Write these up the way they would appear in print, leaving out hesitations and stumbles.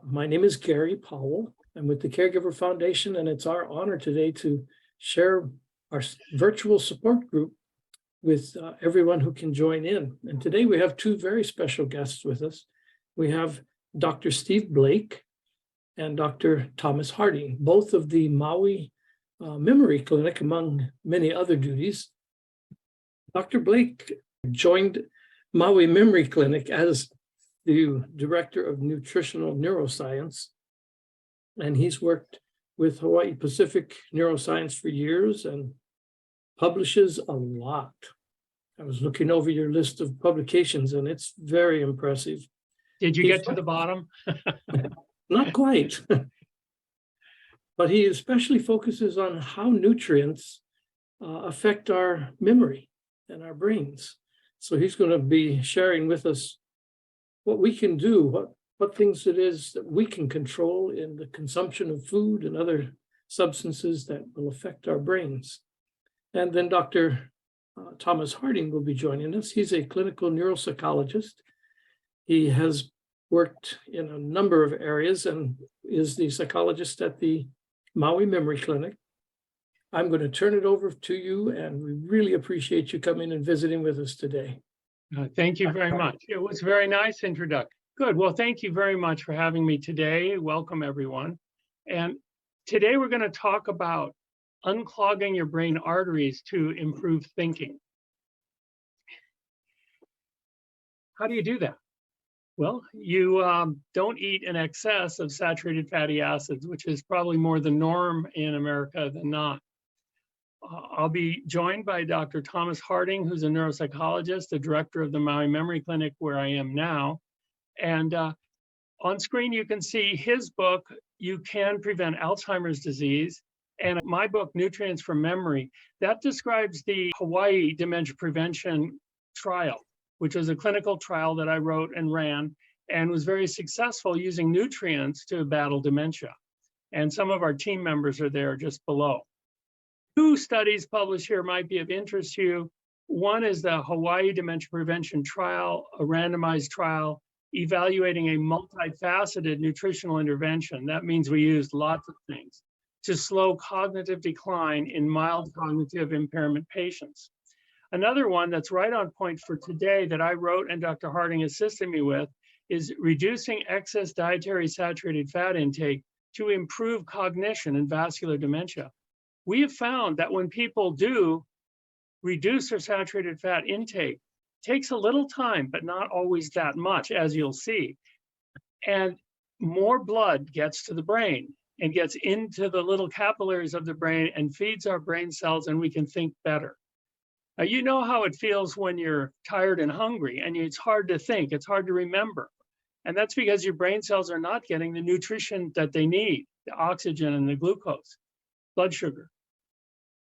My name is Gary Powell. I'm with the Caregiver Foundation, and it's our honor today to share our virtual support group with everyone who can join in. And today we have two very special guests with us. We have Dr. Steve Blake and Dr. Thomas Harding, both of the Maui Memory Clinic, among many other duties. Dr. Blake joined Maui Memory Clinic as the Director of Nutritional Neuroscience, and he's worked with Hawaii Pacific Neuroscience for years and publishes a lot. I was looking over your list of publications, and it's very impressive. Did you get to the bottom? Not quite. But he especially focuses on how nutrients affect our memory and our brains. So he's going to be sharing with us what we can do, what things it is that we can control in the consumption of food and other substances that will affect our brains. And then Dr. Thomas Harding will be joining us. He's a clinical neuropsychologist. He has worked in a number of areas and is the psychologist at the Maui Memory Clinic. I'm going to turn it over to you, and we really appreciate you coming and visiting with us today. Thank you very much. It was a very nice introduction. Good. Well, thank you very much for having me today. Welcome, everyone. And today we're going to talk about unclogging your brain arteries to improve thinking. How do you do that? Well, you don't eat in excess of saturated fatty acids, which is probably more the norm in America than not. I'll be joined by Dr. Thomas Harding, who's a neuropsychologist, the director of the Maui Memory Clinic, where I am now. And on screen, you can see his book, You Can Prevent Alzheimer's Disease, and my book, Nutrients for Memory. That describes the Hawaii dementia prevention trial, which was a clinical trial that I wrote and ran and was very successful using nutrients to battle dementia. And some of our team members are there just below. Two studies published here might be of interest to you. One is the Hawaii Dementia Prevention Trial, a randomized trial evaluating a multifaceted nutritional intervention. That means we used lots of things to slow cognitive decline in mild cognitive impairment patients. Another one that's right on point for today that I wrote and Dr. Harding assisted me with is reducing excess dietary saturated fat intake to improve cognition in vascular dementia. We have found that when people do reduce their saturated fat intake, it takes a little time, but not always that much, as you'll see. And more blood gets to the brain and gets into the little capillaries of the brain and feeds our brain cells, and we can think better. Now, you know how it feels when you're tired and hungry, and it's hard to think, it's hard to remember. And that's because your brain cells are not getting the nutrition that they need, the oxygen and the glucose, blood sugar.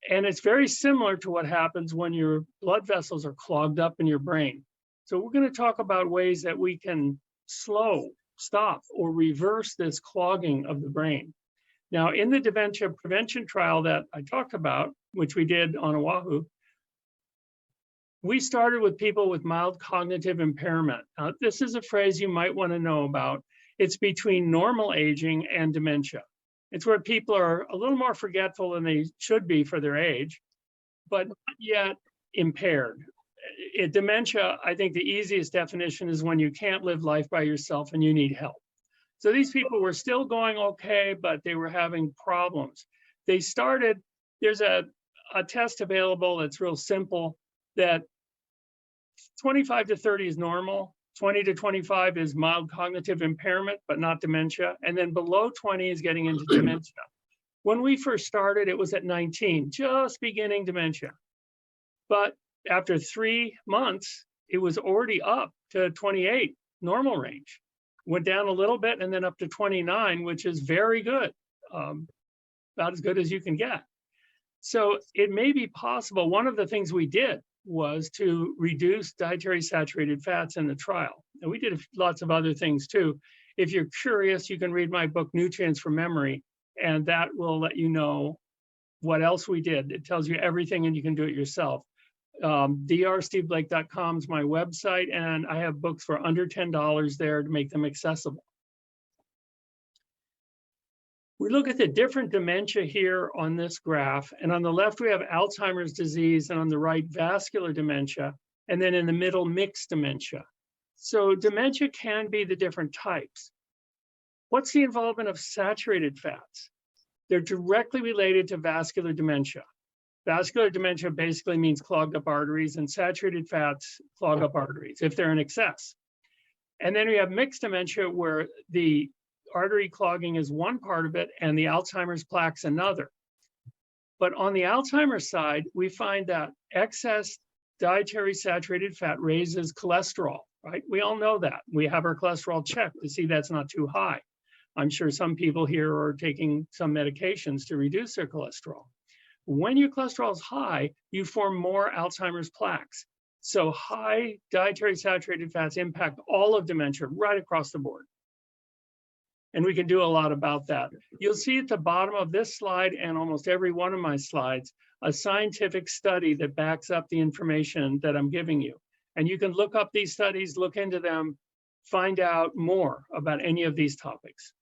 And it's very similar to what happens when your blood vessels are clogged up in your brain. So we're going to talk about ways that we can stop, or reverse this clogging of the brain. Now, in the dementia prevention trial that I talked about, which we did on Oahu, we started with people with mild cognitive impairment. Now, this is a phrase you might want to know about. It's between normal aging and dementia. It's where people are a little more forgetful than they should be for their age, but not yet impaired. In dementia, I think the easiest definition is when you can't live life by yourself and you need help. So these people were still going okay, but they were having problems. They started, there's a test available that's real simple, that 25 to 30 is normal. 20 to 25 is mild cognitive impairment, but not dementia. And then below 20 is getting into dementia. When we first started, it was at 19, just beginning dementia. But after 3 months, it was already up to 28, normal range. Went down a little bit and then up to 29, which is very good, about as good as you can get. So it may be possible. One of the things we did was to reduce dietary saturated fats in the trial. And we did lots of other things too. If you're curious, you can read my book, Nutrients for Memory, and that will let you know what else we did. It tells you everything and you can do it yourself. drsteveblake.com is my website, and I have books for under $10 there to make them accessible. We look at the different dementia here on this graph, and on the left we have Alzheimer's disease, and on the right vascular dementia, and then in the middle mixed dementia. So dementia can be the different types. What's the involvement of saturated fats? They're directly related to vascular dementia. Vascular dementia basically means clogged up arteries, and saturated fats clog up arteries if they're in excess. And then we have mixed dementia where the artery clogging is one part of it and the Alzheimer's plaque's another. But on the Alzheimer's side, we find that excess dietary saturated fat raises cholesterol, right? We all know that. We have our cholesterol checked to see that's not too high. I'm sure some people here are taking some medications to reduce their cholesterol. When your cholesterol is high, you form more Alzheimer's plaques. So high dietary saturated fats impact all of dementia right across the board. And we can do a lot about that. You'll see at the bottom of this slide and almost every one of my slides, a scientific study that backs up the information that I'm giving you. And you can look up these studies, look into them, find out more about any of these topics.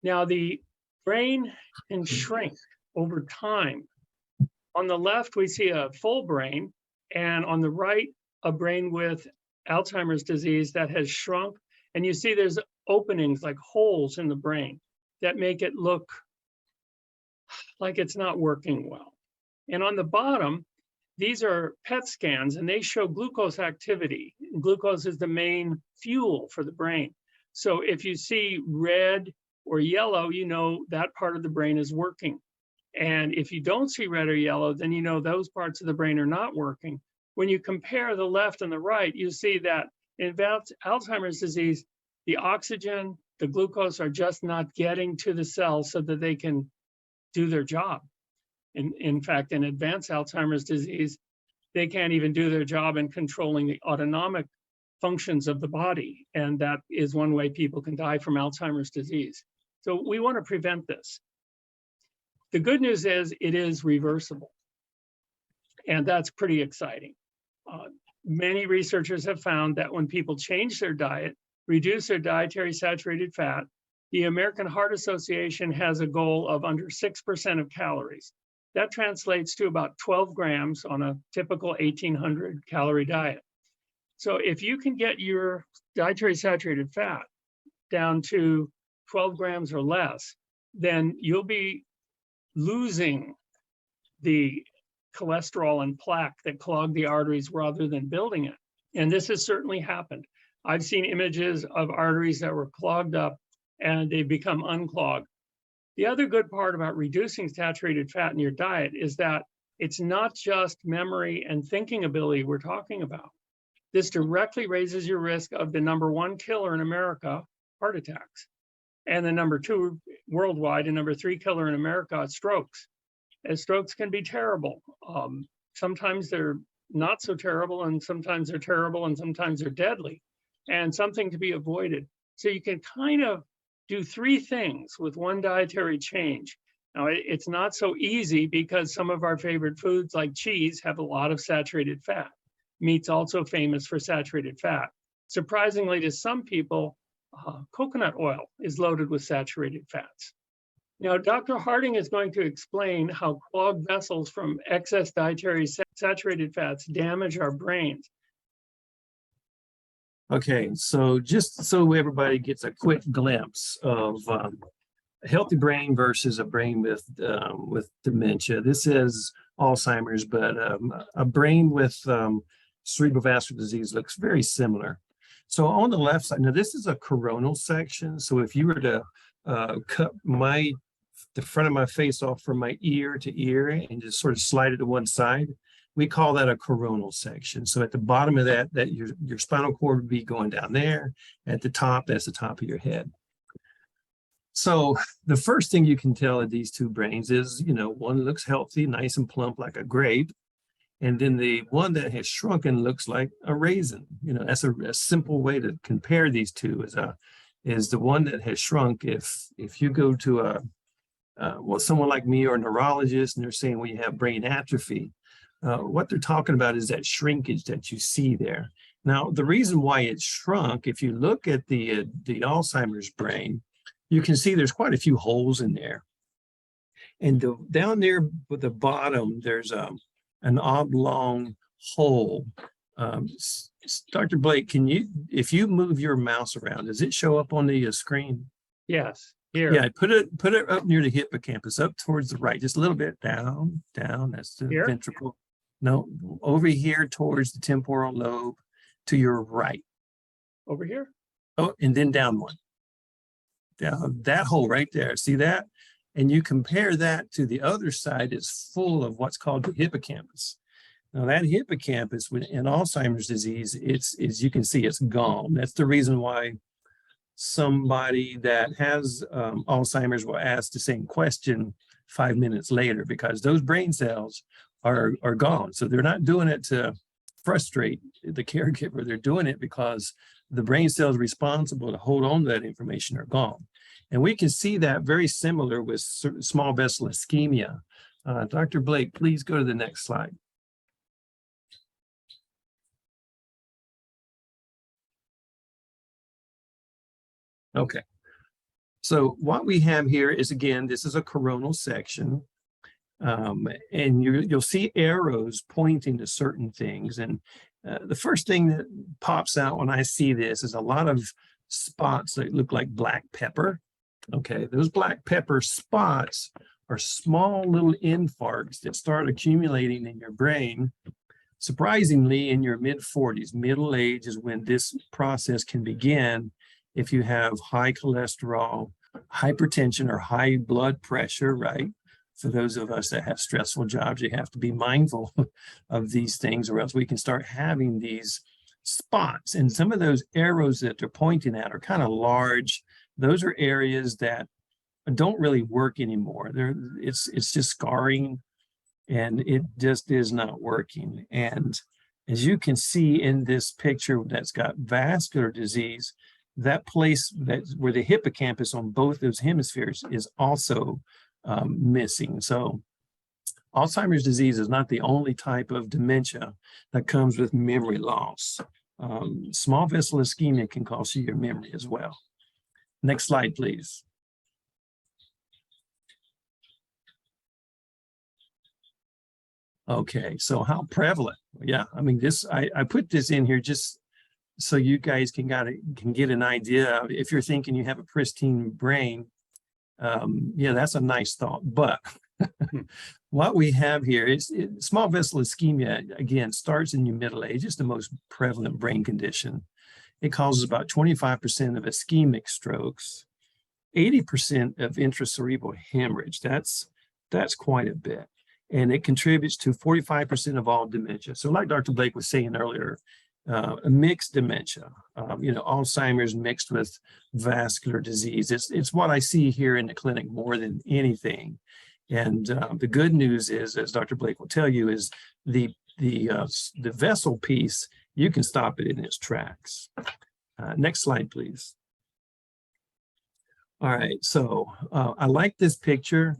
Now, the brain can shrink over time. On the left, we see a full brain, and on the right, a brain with Alzheimer's disease that has shrunk. And you see there's openings like holes in the brain that make it look like it's not working well. And on the bottom, these are PET scans, and they show glucose activity. Glucose is the main fuel for the brain. So if you see red or yellow, you know that part of the brain is working. And if you don't see red or yellow, then you know those parts of the brain are not working. When you compare the left and the right, you see that in Alzheimer's disease, the oxygen, the glucose are just not getting to the cells so that they can do their job. In fact, in advanced Alzheimer's disease, they can't even do their job in controlling the autonomic functions of the body. And that is one way people can die from Alzheimer's disease. So we want to prevent this. The good news is it is reversible. And that's pretty exciting. Many researchers have found that when people change their diet, reduce their dietary saturated fat, the American Heart Association has a goal of under 6% of calories. That translates to about 12 grams on a typical 1,800 calorie diet. So if you can get your dietary saturated fat down to 12 grams or less, then you'll be losing the cholesterol and plaque that clog the arteries rather than building it. And this has certainly happened. I've seen images of arteries that were clogged up and they've become unclogged. The other good part about reducing saturated fat in your diet is that it's not just memory and thinking ability we're talking about. This directly raises your risk of the #1 killer in America, heart attacks, and the #2 worldwide and #3 killer in America, strokes. And strokes can be terrible. Sometimes they're not so terrible, and sometimes they're terrible, and sometimes they're deadly, and something to be avoided. So you can kind of do 3 things with one dietary change. Now, it's not so easy because some of our favorite foods like cheese have a lot of saturated fat. Meat's also famous for saturated fat. Surprisingly to some people, coconut oil is loaded with saturated fats. Now, Dr. Harding is going to explain how clogged vessels from excess dietary saturated fats damage our brains. Okay, so just so everybody gets a quick glimpse of a healthy brain versus a brain with dementia. This is Alzheimer's, but a brain with cerebral vascular disease looks very similar. So on the left side, now this is a coronal section. So if you were to cut the front of my face off from my ear to ear and just sort of slide it to one side, we call that a coronal section. So at the bottom of that your spinal cord would be going down there. At the top, that's the top of your head. So the first thing you can tell of these two brains is, one looks healthy, nice and plump like a grape. And then the one that has shrunken looks like a raisin. That's a simple way to compare these two is the one that has shrunk. If you go to someone like me or a neurologist and they're saying, well, you have brain atrophy, what they're talking about is that shrinkage that you see there. Now, the reason why it's shrunk, if you look at the Alzheimer's brain, you can see there's quite a few holes in there. And down there at the bottom, there's an oblong hole. Dr. Blake, can you, if you move your mouse around, does it show up on the screen? Yes, here. Yeah, put it up near the hippocampus, up towards the right, just a little bit down. That's the Here? ventricle. No, over here towards the temporal lobe to your right. Over here? Oh, and then down one. Down that hole right there. See that? And you compare that to the other side, it's full of what's called the hippocampus. Now that hippocampus in Alzheimer's disease, it's you can see it's gone. That's the reason why somebody that has Alzheimer's will ask the same question 5 minutes later, because those brain cells are gone. So they're not doing it to frustrate the caregiver. They're doing it because the brain cells responsible to hold on to that information are gone. And we can see that very similar with small vessel ischemia. Dr. Blake, please go to the next slide. Okay. So what we have here is, again, this is a coronal section. And you'll see arrows pointing to certain things. And the first thing that pops out when I see this is a lot of spots that look like black pepper. Okay, those black pepper spots are small little infarcts that start accumulating in your brain. Surprisingly, in your mid-40s, middle age is when this process can begin if you have high cholesterol, hypertension, or high blood pressure, right? For those of us that have stressful jobs, you have to be mindful of these things, or else we can start having these spots. And some of those arrows that they're pointing at are kind of large. Those are areas that don't really work anymore. It's just scarring, and it just is not working. And as you can see in this picture that's got vascular disease, that place where the hippocampus on both those hemispheres is also missing. So Alzheimer's disease is not the only type of dementia that comes with memory loss. Small vessel ischemia can cost you your memory as well. Next slide, please. Okay, so how prevalent? Yeah, I mean, I put this in here just so you guys can get an idea. If you're thinking you have a pristine brain, yeah, that's a nice thought. But what we have here is small vessel ischemia, again, starts in your middle age. It's the most prevalent brain condition. It causes about 25% of ischemic strokes, 80% of intracerebral hemorrhage. That's quite a bit. And it contributes to 45% of all dementia. So like Dr. Blake was saying earlier, a mixed dementia, Alzheimer's mixed with vascular disease. It's what I see here in the clinic more than anything. And the good news is, as Dr. Blake will tell you, is the vessel piece, you can stop it in its tracks. Next slide, please. All right, so I like this picture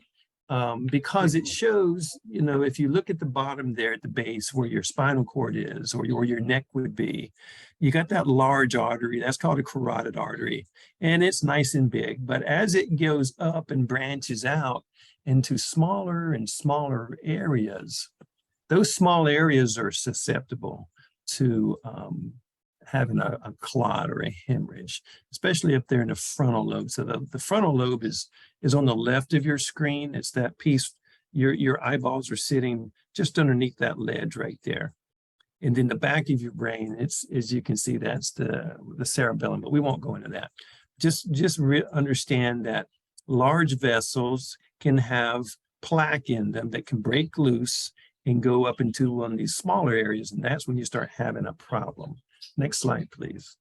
because it shows, if you look at the bottom there at the base where your spinal cord is, or where your neck would be, you got that large artery, that's called a carotid artery, and it's nice and big. But as it goes up and branches out into smaller and smaller areas, those small areas are susceptible to having a clot or a hemorrhage, especially if they're in the frontal lobe. So the frontal lobe is on the left of your screen. It's that piece, your eyeballs are sitting just underneath that ledge right there. And then the back of your brain, it's, as you can see, that's the cerebellum, but we won't go into that. Just understand that large vessels can have plaque in them that can break loose and go up into one of these smaller areas, and that's when you start having a problem. Next slide, please.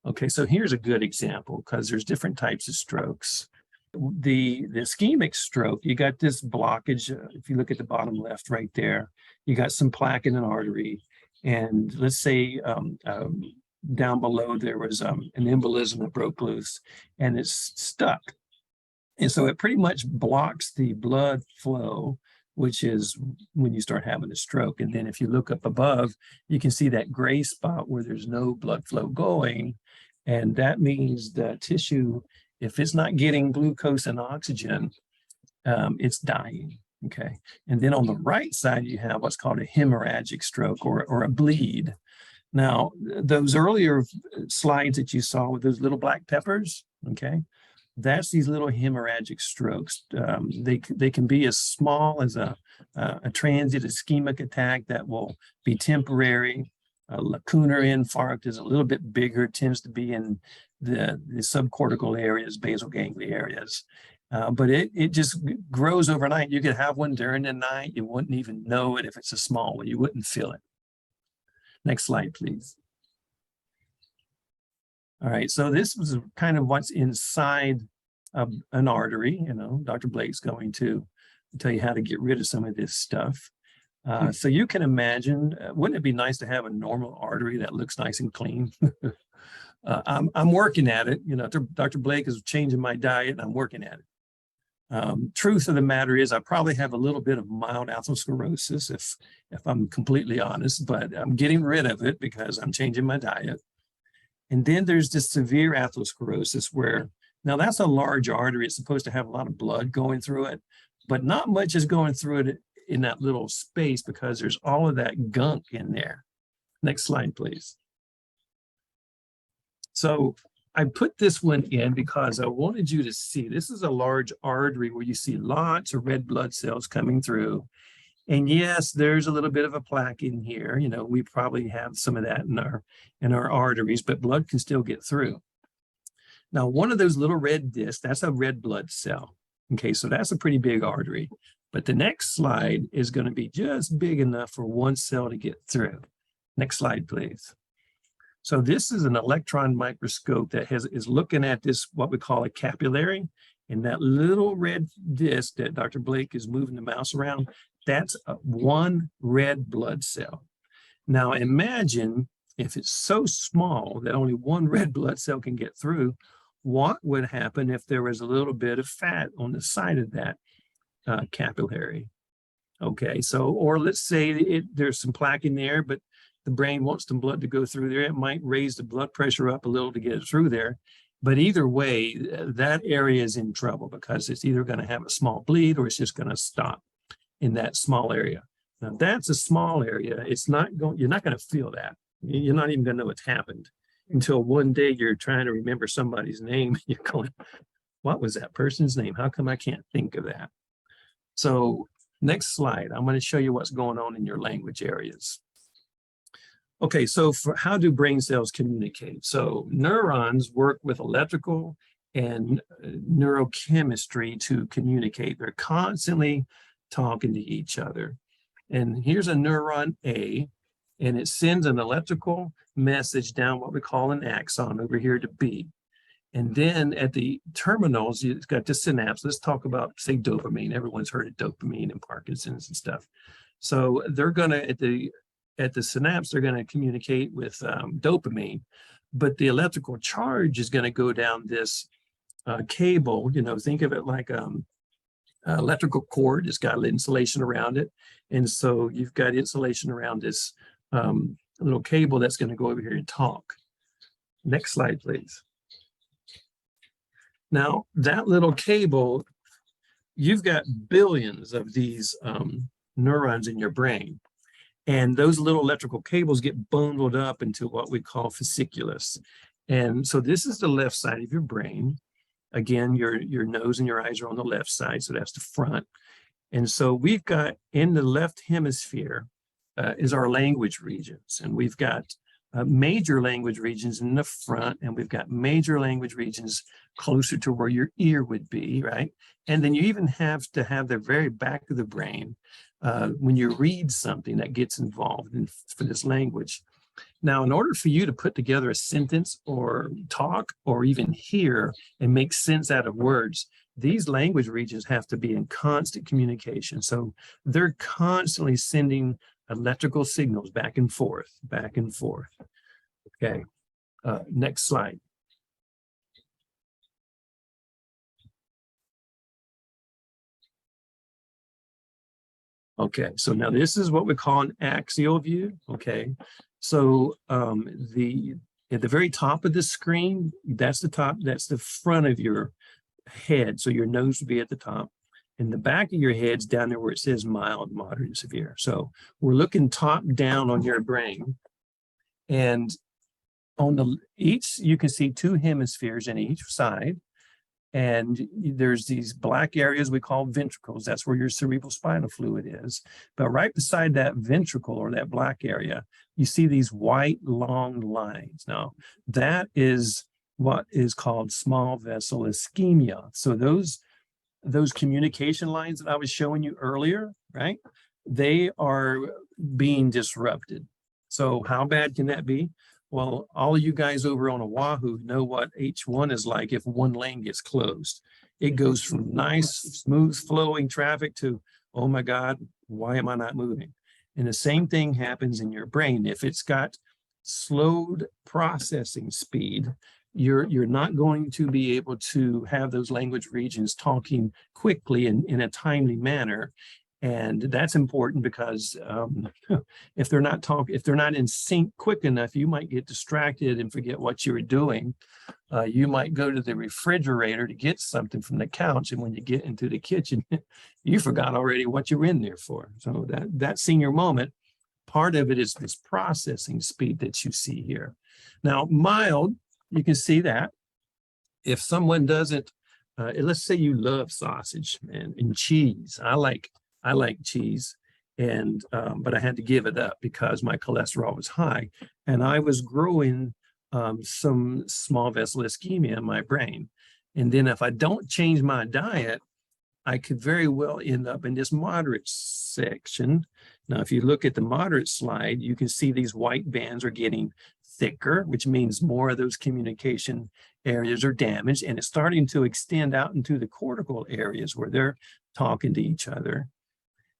Okay, so here's a good example, because there's different types of strokes. The ischemic stroke, you got this blockage. If you look at the bottom left right there, you got some plaque in an artery. And let's say down below there was an embolism that broke loose and it's stuck. And so it pretty much blocks the blood flow, which is when you start having a stroke. And then if you look up above, you can see that gray spot where there's no blood flow going. And that means the tissue, if it's not getting glucose and oxygen, it's dying. Okay. And then on the right side, you have what's called a hemorrhagic stroke or a bleed. Now, those earlier slides that you saw with those little black peppers, okay, that's these little hemorrhagic strokes. They can be as small as a transient ischemic attack that will be temporary. A lacunar infarct is a little bit bigger, tends to be in the subcortical areas, basal ganglia areas. But it just grows overnight. You could have one during the night. You wouldn't even know it if it's a small one. You wouldn't feel it. Next slide, please. All right, so this was kind of what's inside an artery. You know, Dr. Blake's going to tell you how to get rid of some of this stuff. So you can imagine, wouldn't it be nice to have a normal artery that looks nice and clean? I'm working at it. You know, Dr. Blake is changing my diet and I'm working at it. Truth of the matter is I probably have a little bit of mild atherosclerosis if I'm completely honest, but I'm getting rid of it because I'm changing my diet. And then there's this severe atherosclerosis where, now that's a large artery. It's supposed to have a lot of blood going through it, but not much is going through it in that little space because there's all of that gunk in there. Next slide, please. So I put this one in because I wanted you to see, this is a large artery where you see lots of red blood cells coming through. And yes, there's a little bit of a plaque in here. You know, we probably have some of that in our arteries, but blood can still get through. Now, one of those little red discs, that's a red blood cell. Okay, so that's a pretty big artery. But the next slide is going to be just big enough for one cell to get through. Next slide, please. So this is an electron microscope that is looking at this, what we call a capillary. And that little red disc that Dr. Blake is moving the mouse around, that's one red blood cell. Now imagine if it's so small that only one red blood cell can get through, what would happen if there was a little bit of fat on the side of that capillary? Okay, so, or let's say there's some plaque in there, but the brain wants some blood to go through there. It might raise the blood pressure up a little to get it through there. But either way, that area is in trouble because it's either going to have a small bleed or it's just going to stop in that small area. Now that's a small area. It's not going, you're not going to feel that. You're not even going to know what's happened until one day you're trying to remember somebody's name. You're going, what was that person's name? How come I can't think of that? So next slide, I'm going to show you what's going on in your language areas. Okay, so for how do brain cells communicate? So neurons work with electrical and neurochemistry to communicate. They're constantly talking to each other. And here's a neuron A, and it sends an electrical message down what we call an axon over here to B. And then at the terminals, you've got the synapse. Let's talk about, say, dopamine. Everyone's heard of dopamine and Parkinson's and stuff. So they're going to, at the synapse, they're going to communicate with dopamine, but the electrical charge is going to go down this cable. You know, think of it like electrical cord. It's got insulation around it. And so you've got insulation around this little cable that's going to go over here and talk. Next slide, please. Now, that little cable, you've got billions of these neurons in your brain. And those little electrical cables get bundled up into what we call fasciculus. And so this is the left side of your brain. Again, your nose and your eyes are on the left side, so that's the front. And so we've got in the left hemisphere is our language regions. And we've got major language regions in the front, and we've got major language regions closer to where your ear would be, right? And then you even have to have the very back of the brain when you read something that gets involved for this language. Now, in order for you to put together a sentence or talk or even hear and make sense out of words, these language regions have to be in constant communication. So they're constantly sending electrical signals back and forth, back and forth. Okay, next slide. Okay, so now this is what we call an axial view. Okay, so the At the very top of the screen, that's the front of your head. So your nose would be at the top. And the back of your head's down there where it says mild, moderate, and severe. So we're looking top down on your brain. And on each, you can see two hemispheres in each side. And there's these black areas we call ventricles. That's where your cerebral spinal fluid is. But right beside that ventricle or that black area, you see these white long lines. Now, that is what is called small vessel ischemia. So those communication lines that I was showing you earlier, right? They are being disrupted. So how bad can that be? Well, all of you guys over on Oahu know what H1 is like if one lane gets closed. It goes from nice, smooth flowing traffic to, oh my God, why am I not moving? And the same thing happens in your brain. If it's got slowed processing speed, you're not going to be able to have those language regions talking quickly and in a timely manner. And that's important because if they're not in sync quick enough, you might get distracted and forget what you were doing. You might go to the refrigerator to get something from the couch, and when you get into the kitchen, you forgot already what you were in there for. So that senior moment, part of it is this processing speed that you see here. Now, mild, you can see that. If someone doesn't, let's say you love sausage and cheese. I like cheese, but I had to give it up because my cholesterol was high, and I was growing some small vessel ischemia in my brain. And then if I don't change my diet, I could very well end up in this moderate section. Now, if you look at the moderate slide, you can see these white bands are getting thicker, which means more of those communication areas are damaged, and it's starting to extend out into the cortical areas where they're talking to each other.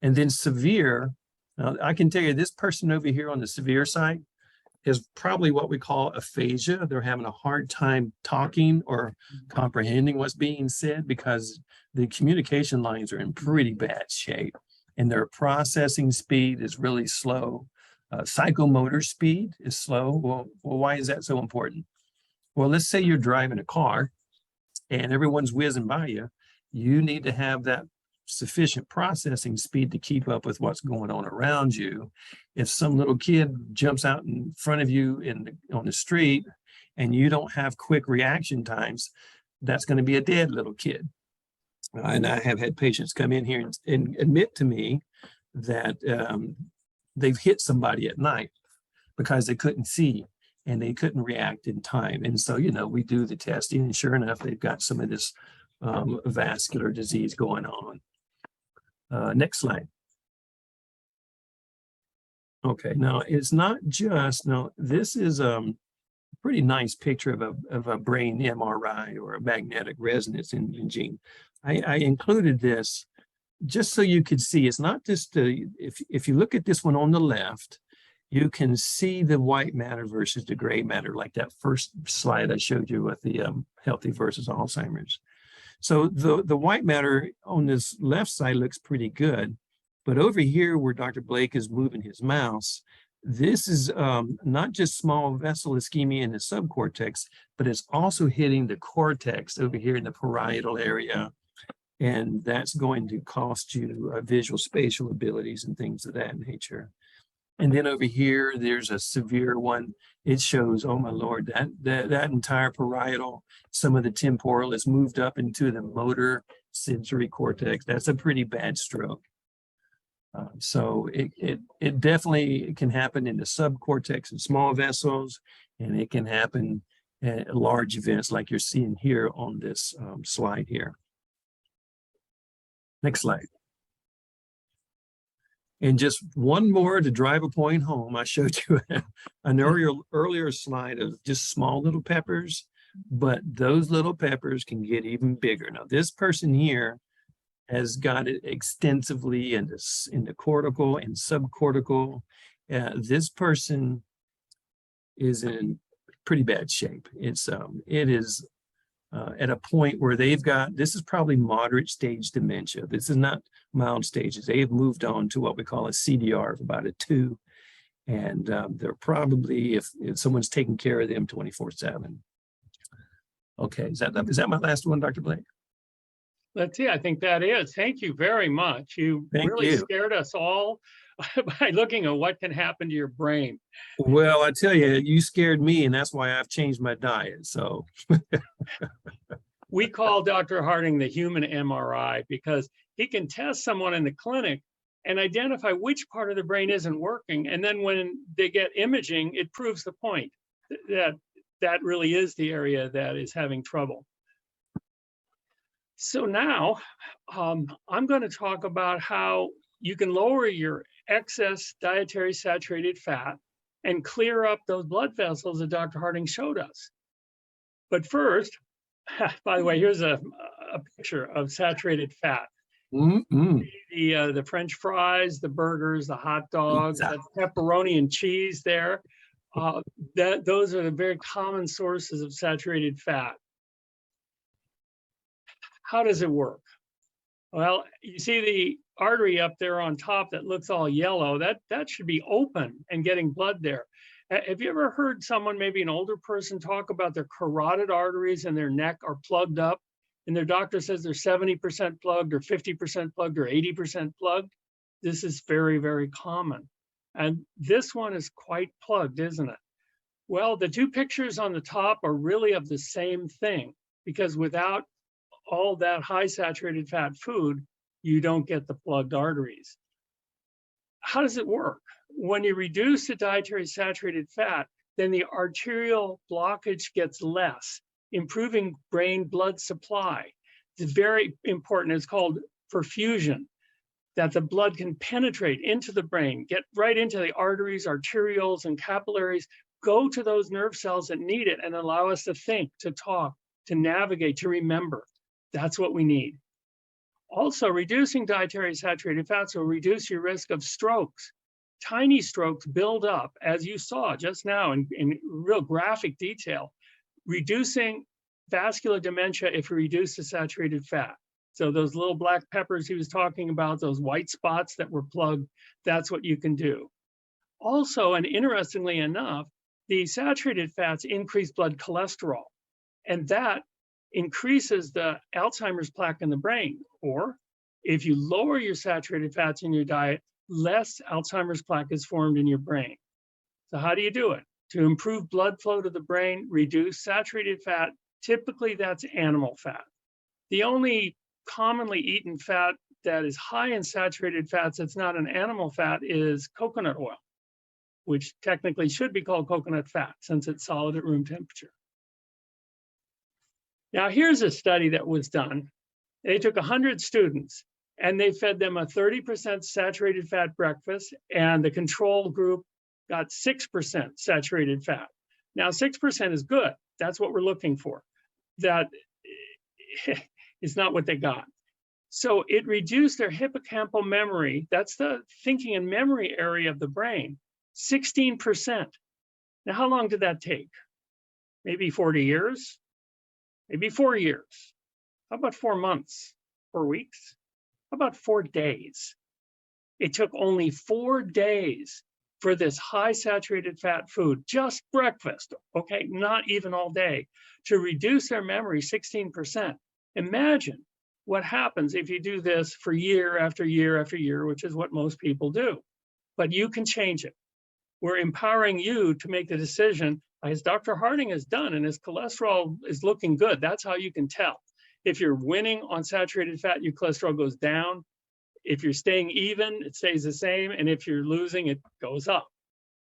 And then severe, now I can tell you this person over here on the severe side is probably what we call aphasia. They're having a hard time talking or comprehending what's being said because the communication lines are in pretty bad shape and their processing speed is really slow. Psychomotor speed is slow. Well, why is that so important? Well, let's say you're driving a car and everyone's whizzing by you. You need to have that sufficient processing speed to keep up with what's going on around you. If some little kid jumps out in front of you on the street and you don't have quick reaction times, that's going to be a dead little kid. And I have had patients come in here and admit to me that they've hit somebody at night because they couldn't see and they couldn't react in time. And so, we do the testing, and sure enough, they've got some of this vascular disease going on. Next slide. Okay, now it's not just, this is a pretty nice picture of a brain MRI or a magnetic resonance imaging. I included this just so you could see, it's not just, if you look at this one on the left, you can see the white matter versus the gray matter, like that first slide I showed you with the healthy versus Alzheimer's. So the white matter on this left side looks pretty good, but over here where Dr. Blake is moving his mouse, this is not just small vessel ischemia in the subcortex, but it's also hitting the cortex over here in the parietal area. And that's going to cost you visual spatial abilities and things of that nature. And then over here, there's a severe one. It shows, oh my Lord, that entire parietal, some of the temporal is moved up into the motor sensory cortex. That's a pretty bad stroke. So it definitely can happen in the subcortex and small vessels, and it can happen at large events like you're seeing here on this slide here. Next slide. And just one more to drive a point home. I showed you an earlier slide of just small little peppers, but those little peppers can get even bigger. Now, this person here has got it extensively in the cortical and subcortical. This person is in pretty bad shape. It is at a point where this is probably moderate stage dementia. This is not mild stages. They have moved on to what we call a CDR of about a 2. And they're probably, if someone's taking care of them 24/7. Okay, is that my last one, Dr. Blake? Let's see, I think that is. Thank you very much. You Thank really you. scared us all by looking at what can happen to your brain. Well, I tell you, you scared me, and that's why I've changed my diet. So We call Dr. Harding the human MRI because he can test someone in the clinic and identify which part of the brain isn't working. And then when they get imaging, it proves the point that that really is the area that is having trouble. So now I'm going to talk about how you can lower your excess dietary saturated fat and clear up those blood vessels that Dr. Harding showed us. But first, by the way, here's a picture of saturated fat. The French fries, the burgers, the hot dogs, that pepperoni and cheese there. Those are the very common sources of saturated fat. How does it work? Well, you see the artery up there on top that looks all yellow, that should be open and getting blood there. Have you ever heard someone, maybe an older person, talk about their carotid arteries in their neck are plugged up and their doctor says they're 70% plugged or 50% plugged or 80% plugged? This is very, very common. And this one is quite plugged, isn't it? Well, the two pictures on the top are really of the same thing, because without all that high saturated fat food, you don't get the plugged arteries. How does it work? When you reduce the dietary saturated fat, then the arterial blockage gets less, improving brain blood supply. It's very important. It's called perfusion, that the blood can penetrate into the brain, get right into the arteries, arterioles, and capillaries, go to those nerve cells that need it and allow us to think, to talk, to navigate, to remember. That's what we need. Also, reducing dietary saturated fats will reduce your risk of strokes. Tiny strokes build up, as you saw just now in real graphic detail, reducing vascular dementia if you reduce the saturated fat. So those little black peppers he was talking about, those white spots that were plugged, that's what you can do. Also, and interestingly enough, the saturated fats increase blood cholesterol, and that increases the Alzheimer's plaque in the brain. Or if you lower your saturated fats in your diet, less Alzheimer's plaque is formed in your brain. So how do you do it? To improve blood flow to the brain, reduce saturated fat. Typically that's animal fat. The only commonly eaten fat that is high in saturated fats that's not an animal fat is coconut oil, which technically should be called coconut fat since it's solid at room temperature. Now, here's a study that was done. They took 100 students and they fed them a 30% saturated fat breakfast, and the control group got 6% saturated fat. Now, 6% is good. That's what we're looking for. That is not what they got. So it reduced their hippocampal memory. That's the thinking and memory area of the brain, 16%. Now, how long did that take? Maybe 40 years? Maybe 4 years. How about 4 months, 4 weeks? How about 4 days? It took only 4 days for this high saturated fat food, just breakfast, okay, not even all day, to reduce their memory 16%. Imagine what happens if you do this for year after year after year, which is what most people do. But you can change it. We're empowering you to make the decision, as Dr. Harding has done, and his cholesterol is looking good. That's how you can tell. If you're winning on saturated fat, your cholesterol goes down. If you're staying even, it stays the same. And if you're losing, it goes up.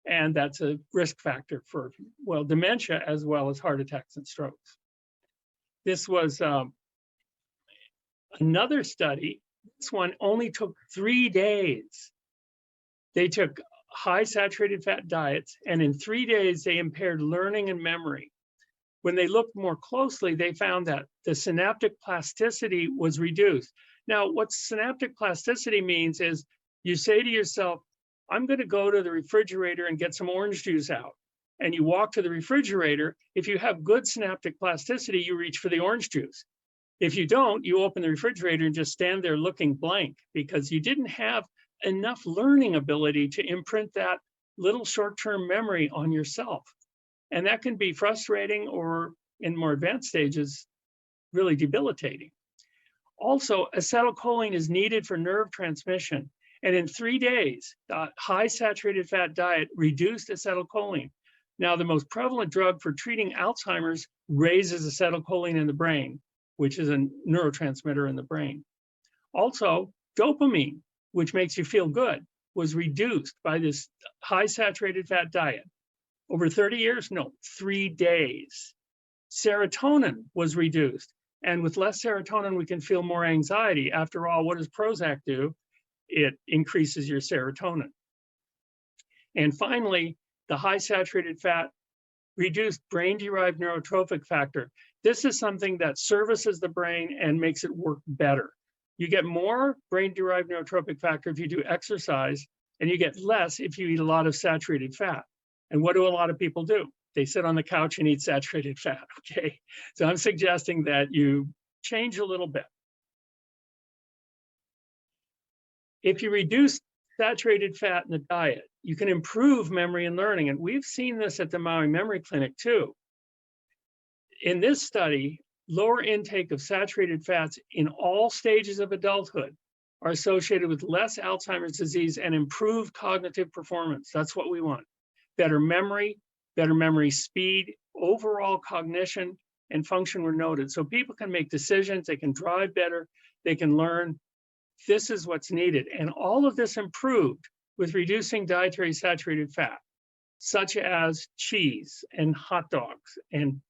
And that's a risk factor for, well, dementia as well as heart attacks and strokes. This was another study. This one only took 3 days. They took high saturated fat diets, and in 3 days, they impaired learning and memory. When they looked more closely, they found that the synaptic plasticity was reduced. Now, what synaptic plasticity means is you say to yourself, I'm going to go to the refrigerator and get some orange juice out. And you walk to the refrigerator. If you have good synaptic plasticity, you reach for the orange juice. If you don't, you open the refrigerator and just stand there looking blank because you didn't have enough learning ability to imprint that little short-term memory on yourself. And that can be frustrating or in more advanced stages, really debilitating. Also, acetylcholine is needed for nerve transmission. And in 3 days, the high saturated fat diet reduced acetylcholine. Now, the most prevalent drug for treating Alzheimer's raises acetylcholine in the brain, which is a neurotransmitter in the brain. Also, dopamine, which makes you feel good, was reduced by this high saturated fat diet. Over 30 years? No, 3 days. Serotonin was reduced. And with less serotonin, we can feel more anxiety. After all, what does Prozac do? It increases your serotonin. And finally, the high saturated fat reduced brain-derived neurotrophic factor. This is something that services the brain and makes it work better. You get more brain-derived neurotrophic factor if you do exercise, and you get less if you eat a lot of saturated fat. And what do a lot of people do? They sit on the couch and eat saturated fat, okay? So I'm suggesting that you change a little bit. If you reduce saturated fat in the diet, you can improve memory and learning. And we've seen this at the Maui Memory Clinic too. In this study, lower intake of saturated fats in all stages of adulthood are associated with less Alzheimer's disease and improved cognitive performance. That's what we want. Better memory speed, overall cognition and function were noted. So people can make decisions, they can drive better, they can learn. This is what's needed. And all of this improved with reducing dietary saturated fat, such as cheese and hot dogs and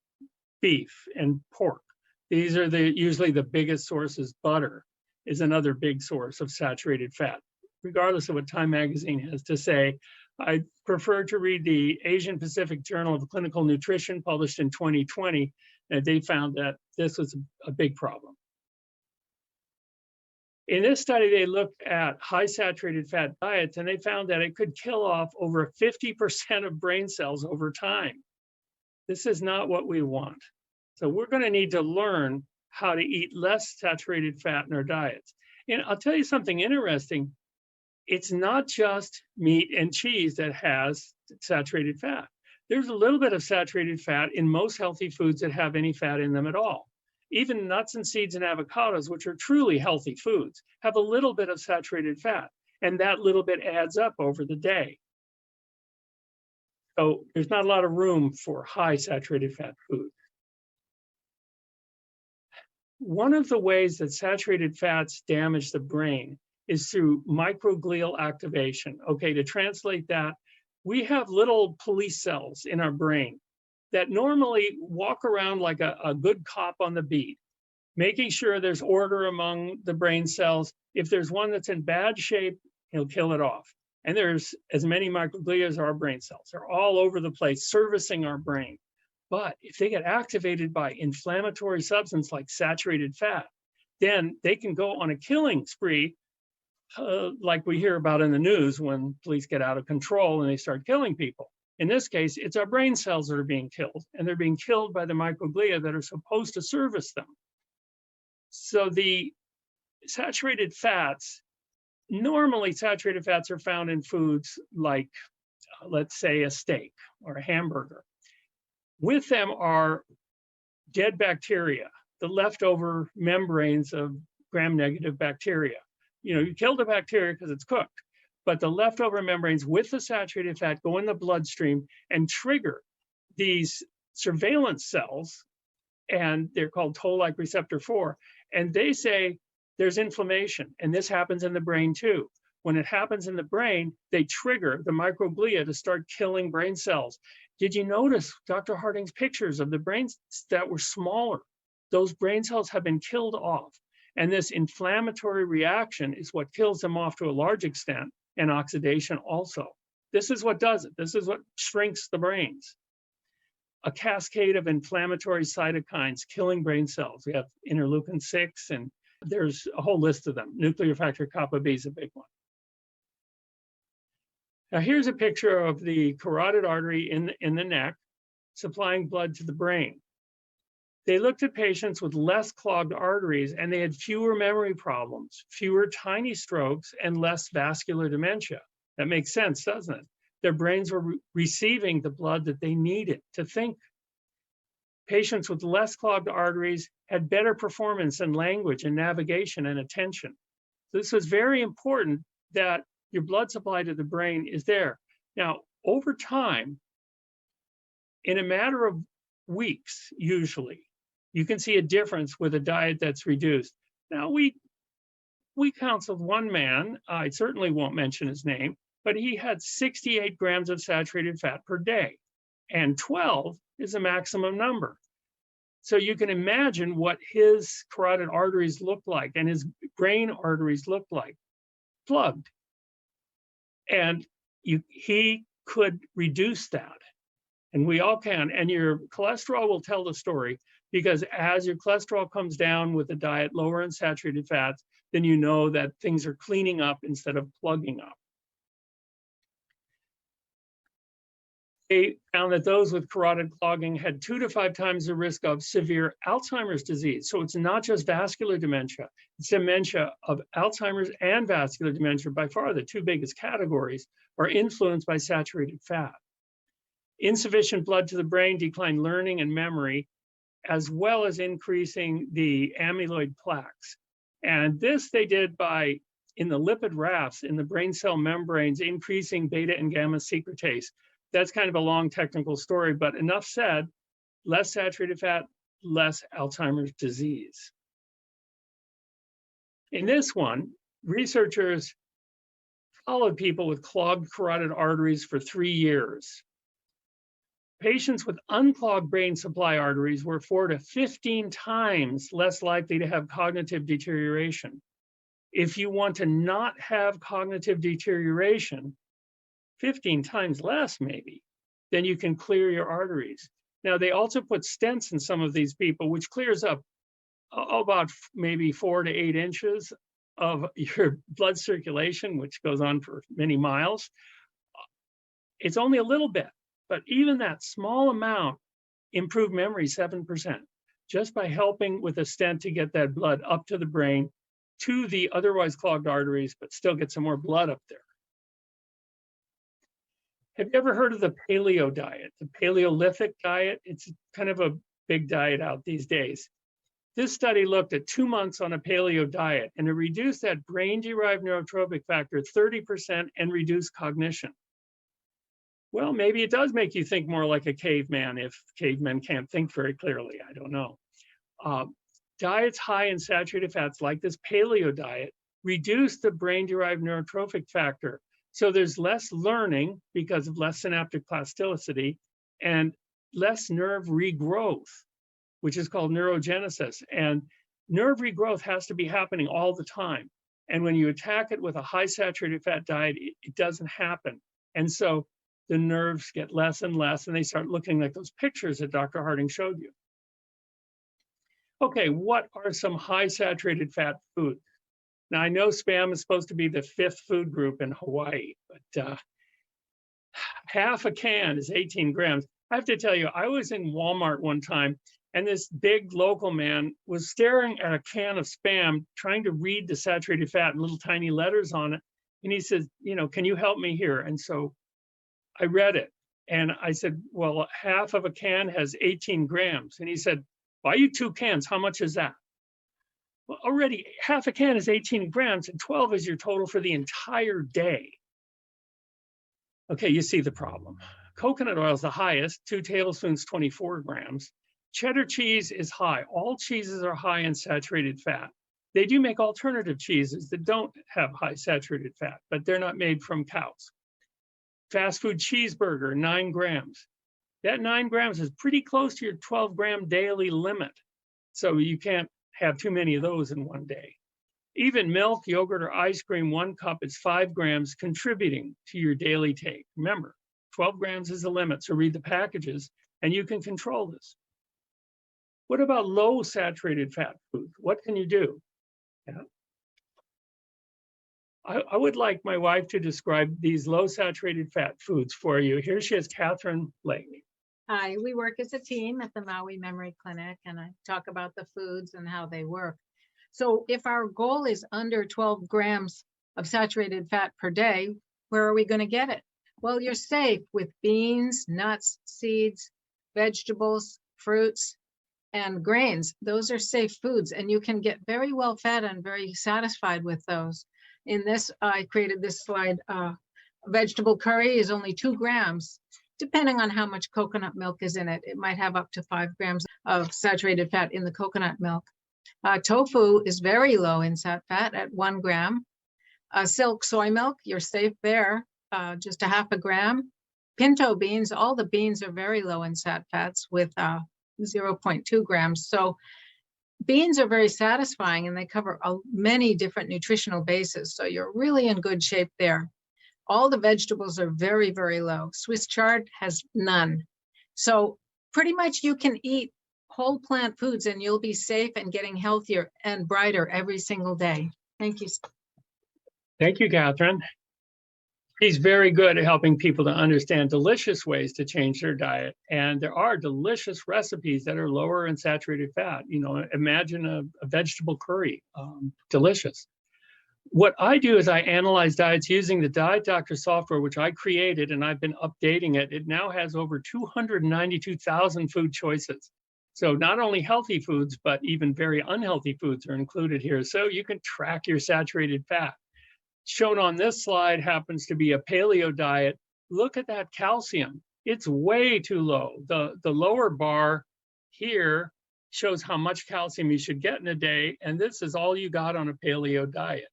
beef and pork. These are usually the biggest sources. Butter is another big source of saturated fat. Regardless of what Time Magazine has to say, I prefer to read the Asian Pacific Journal of Clinical Nutrition, published in 2020, and they found that this was a big problem. In this study, they looked at high saturated fat diets, and they found that it could kill off over 50% of brain cells over time. This is not what we want. So we're going to need to learn how to eat less saturated fat in our diets. And I'll tell you something interesting. It's not just meat and cheese that has saturated fat. There's a little bit of saturated fat in most healthy foods that have any fat in them at all. Even nuts and seeds and avocados, which are truly healthy foods, have a little bit of saturated fat, and that little bit adds up over the day. So there's not a lot of room for high saturated fat food. One of the ways that saturated fats damage the brain is through microglial activation. Okay, to translate that, we have little police cells in our brain that normally walk around like a good cop on the beat, making sure there's order among the brain cells. If there's one that's in bad shape, he'll kill it off. And there's as many microglia as our brain cells. They're all over the place servicing our brain. But if they get activated by inflammatory substance like saturated fat, then they can go on a killing spree, like we hear about in the news when police get out of control and they start killing people. In this case, it's our brain cells that are being killed, and they're being killed by the microglia that are supposed to service them. So the saturated fats, normally saturated fats are found in foods like, let's say, a steak or a hamburger. With them are dead bacteria, the leftover membranes of gram-negative bacteria. You know, you kill the bacteria because it's cooked, but the leftover membranes with the saturated fat go in the bloodstream and trigger these surveillance cells, and they're called toll-like receptor 4, and they say there's inflammation, and this happens in the brain too. When it happens in the brain, they trigger the microglia to start killing brain cells. Did you notice Dr. Harding's pictures of the brains that were smaller? Those brain cells have been killed off. And this inflammatory reaction is what kills them off to a large extent, and oxidation also. This is what does it. This is what shrinks the brains. A cascade of inflammatory cytokines killing brain cells. We have interleukin 6, and there's a whole list of them. Nuclear factor kappa B is a big one. Now here's a picture of the carotid artery in the neck supplying blood to the brain. They looked at patients with less clogged arteries, and they had fewer memory problems, fewer tiny strokes, and less vascular dementia. That makes sense, doesn't it? Their brains were receiving the blood that they needed to think. Patients with less clogged arteries had better performance in language and navigation and attention. So this was very important that your blood supply to the brain is there. Now, over time, in a matter of weeks, usually, you can see a difference with a diet that's reduced. Now, we counseled one man, I certainly won't mention his name, but he had 68 grams of saturated fat per day, and 12 is a maximum number. So you can imagine what his carotid arteries looked like and his brain arteries looked like, plugged. And he could reduce that. And we all can. And your cholesterol will tell the story, because as your cholesterol comes down with the diet lower in saturated fats, then you know that things are cleaning up instead of plugging up. They found that those with carotid clogging had 2 to 5 times the risk of severe Alzheimer's disease. So it's not just vascular dementia, it's dementia of Alzheimer's and vascular dementia. By far, the 2 biggest categories are influenced by saturated fat. Insufficient blood to the brain declined learning and memory, as well as increasing the amyloid plaques. And this they did by, in the lipid rafts in the brain cell membranes, increasing beta and gamma secretase. That's kind of a long technical story, but enough said, less saturated fat, less Alzheimer's disease. In this one, researchers followed people with clogged carotid arteries for 3 years. Patients with unclogged brain supply arteries were 4 to 15 times less likely to have cognitive deterioration. If you want to not have cognitive deterioration, 15 times less maybe, then you can clear your arteries. Now, they also put stents in some of these people, which clears up about maybe 4 to 8 inches of your blood circulation, which goes on for many miles. It's only a little bit, but even that small amount improved memory 7%, just by helping with a stent to get that blood up to the brain, to the otherwise clogged arteries, but still get some more blood up there. Have you ever heard of the paleo diet, the Paleolithic diet? It's kind of a big diet out these days. This study looked at 2 months on a paleo diet, and it reduced that brain-derived neurotrophic factor 30% and reduced cognition. Well, maybe it does make you think more like a caveman if cavemen can't think very clearly. I don't know. Diets high in saturated fats, like this paleo diet, reduce the brain-derived neurotrophic factor. So there's less learning because of less synaptic plasticity and less nerve regrowth, which is called neurogenesis. And nerve regrowth has to be happening all the time. And when you attack it with a high saturated fat diet, it doesn't happen. And so the nerves get less and less, and they start looking like those pictures that Dr. Harding showed you. Okay, what are some high saturated fat foods? Now, I know Spam is supposed to be the 5th food group in Hawaii, but half a can is 18 grams. I have to tell you, I was in Walmart one time, and this big local man was staring at a can of Spam, trying to read the saturated fat and little tiny letters on it. And he says, can you help me here? And so I read it, and I said, well, half of a can has 18 grams. And he said, buy you 2 cans, how much is that? Well, already half a can is 18 grams, and 12 is your total for the entire day. Okay, you see the problem. Coconut oil is the highest, 2 tablespoons, 24 grams. Cheddar cheese is high. All cheeses are high in saturated fat. They do make alternative cheeses that don't have high saturated fat, but they're not made from cows. Fast food cheeseburger, 9 grams. That 9 grams is pretty close to your 12-gram daily limit. So you can't have too many of those in one day. Even milk, yogurt, or ice cream, 1 cup is 5 grams contributing to your daily take. Remember, 12 grams is the limit, so read the packages and you can control this. What about low saturated fat foods? What can you do? Yeah. I would like my wife to describe these low saturated fat foods for you. Here she is, Catherine Blakely. Hi, we work as a team at the Maui Memory Clinic, and I talk about the foods and how they work. So if our goal is under 12 grams of saturated fat per day, where are we going to get it? Well, you're safe with beans, nuts, seeds, vegetables, fruits, and grains. Those are safe foods, and you can get very well fed and very satisfied with those. In this, I created this slide. Vegetable curry is only 2 grams. Depending on how much coconut milk is in it, it might have up to 5 grams of saturated fat in the coconut milk. Tofu is very low in fat at 1 gram. Silk soy milk, you're safe there, just a half a gram. Pinto beans, all the beans are very low in fats with 0.2 grams. So beans are very satisfying and they cover many different nutritional bases. So you're really in good shape there. All the vegetables are very, very low. Swiss chard has none. So pretty much you can eat whole plant foods and you'll be safe and getting healthier and brighter every single day. Thank you. Thank you, Catherine. She's very good at helping people to understand delicious ways to change their diet. And there are delicious recipes that are lower in saturated fat. You know, imagine a vegetable curry, delicious. What I do is I analyze diets using the Diet Doctor software, which I created, and I've been updating it. It now has over 292,000 food choices. So not only healthy foods, but even very unhealthy foods are included here. So you can track your saturated fat. Shown on this slide happens to be a paleo diet. Look at that calcium. It's way too low. The lower bar here shows how much calcium you should get in a day. And this is all you got on a paleo diet.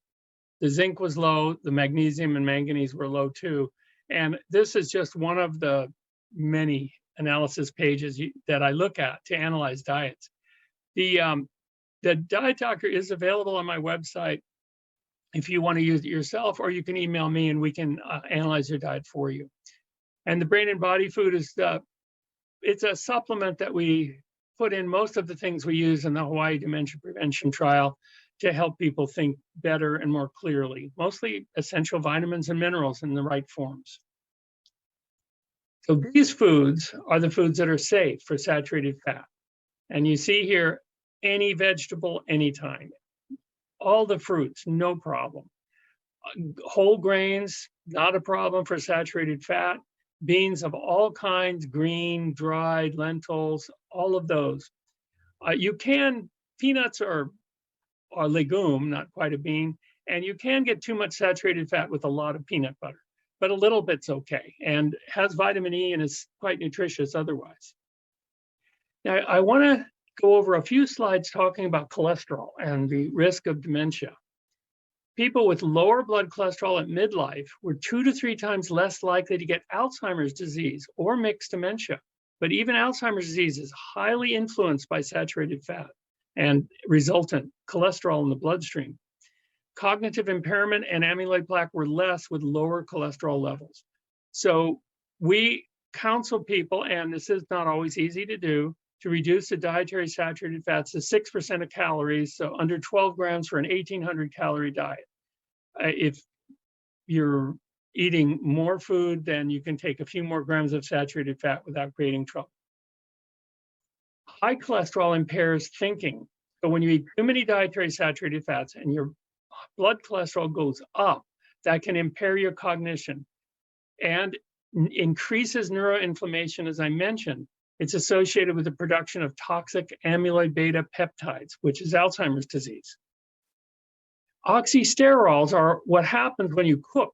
The zinc was low, the magnesium and manganese were low too. And this is just one of the many analysis pages that I look at to analyze diets. The Diet Doctor is available on my website if you want to use it yourself, or you can email me and we can analyze your diet for you. And the Brain and Body Food is it's a supplement that we put in most of the things we use in the Hawaii Dementia Prevention Trial to help people think better and more clearly, mostly essential vitamins and minerals in the right forms. So these foods are the foods that are safe for saturated fat. And you see here, any vegetable, anytime. All the fruits, no problem. Whole grains, not a problem for saturated fat. Beans of all kinds, green, dried, lentils, all of those. Peanuts are a legume, not quite a bean, and you can get too much saturated fat with a lot of peanut butter, but a little bit's okay, and has vitamin E and is quite nutritious otherwise. Now, I want to go over a few slides talking about cholesterol and the risk of dementia. People with lower blood cholesterol at midlife were 2 to 3 times less likely to get Alzheimer's disease or mixed dementia. But even Alzheimer's disease is highly influenced by saturated fat and resultant cholesterol in the bloodstream. Cognitive impairment and amyloid plaque were less with lower cholesterol levels. So we counsel people, and this is not always easy to do, to reduce the dietary saturated fats to 6% of calories, so under 12 grams for an 1,800 calorie diet. If you're eating more food, then you can take a few more grams of saturated fat without creating trouble. High cholesterol impairs thinking. So when you eat too many dietary saturated fats and your blood cholesterol goes up, that can impair your cognition and increases neuroinflammation, as I mentioned. It's associated with the production of toxic amyloid beta peptides, which is Alzheimer's disease. Oxysterols are what happens when you cook